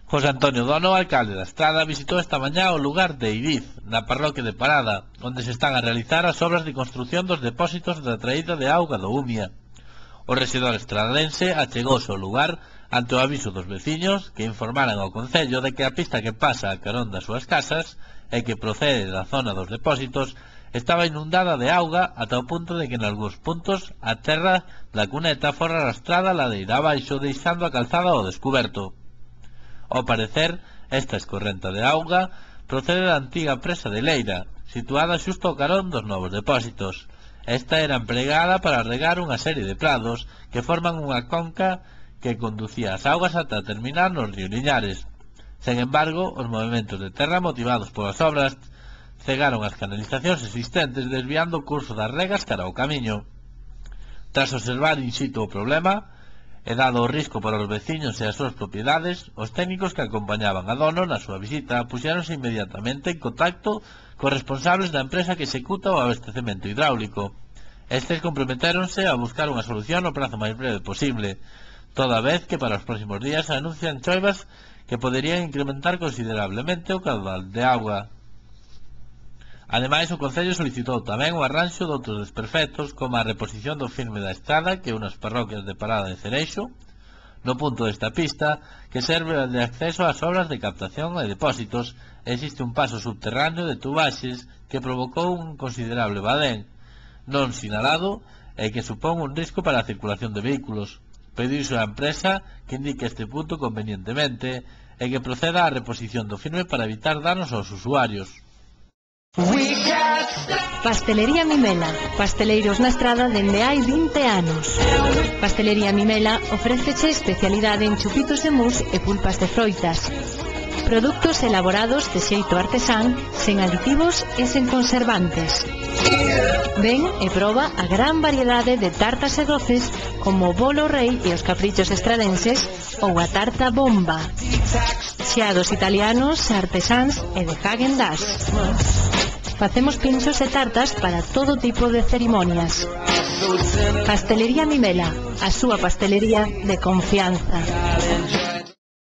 José Antonio Dono, alcalde da Estrada, visitou esta mañá o lugar de Iriz, na parroquia de Parada, onde se están a realizar as obras de construción dos depósitos da traída de auga do Umia. O rexedor estradense achegouse ao lugar ante o aviso dos veciños que informaran ao concello de que a pista que pasa a carón das súas casas e que procede da zona dos depósitos estaba inundada de auga ata o punto de que en algúns puntos a terra da cuneta fora arrastrada ladeira abaixo deixando a calzada ao descuberto. Ao parecer, esta escorrenta de auga procede da antiga presa de Leira, situada xusto ao carón dos novos depósitos. Esta era empregada para regar unha serie de prados que forman unha conca que conducía as augas ata terminar no río Liñares. Sen embargo, os movimentos de terra motivados polas obras cegaron as canalizacións existentes desviando o curso das regas cara ao camiño. Tras observar in situ o problema, e dado o risco para os veciños e as súas propiedades, os técnicos que acompañaban a Dono na súa visita puxéronse inmediatamente en contacto cos responsables da empresa que executa o abastecemento hidráulico. Estes comprometéronse a buscar unha solución no prazo máis breve posible, toda vez que para os próximos días anuncian choivas que poderían incrementar considerablemente o caudal de auga. Ademais, o Concello solicitou tamén o arranxo de outros desperfectos, como a reposición do firme da estrada que unas parroquias de Parada de Cereixo, no punto desta pista, que serve de acceso ás obras de captación e depósitos. Existe un paso subterráneo de tubaxes que provocou un considerable badén non sinalado e que supón un risco para a circulación de vehículos. Pediuse á empresa que indique este punto convenientemente e que proceda á reposición do firme para evitar danos aos usuarios. Pastelería Mimela, pasteleiros na Estrada dende hai 20 anos. Pastelería Mimela ofréceche especialidade en chupitos de mousse e pulpas de froitas. Produtos elaborados de xeito artesán, sen aditivos e sen conservantes. Ven e proba a gran variedade de tartas e doces como o bolo rei e os caprichos estradenses ou a tarta bomba. Xeados italianos, artesáns e de Häagen-Dazs. Facemos pinchos e tartas para todo tipo de cerimonias. Pastelería Mimela, a súa pastelería de confianza.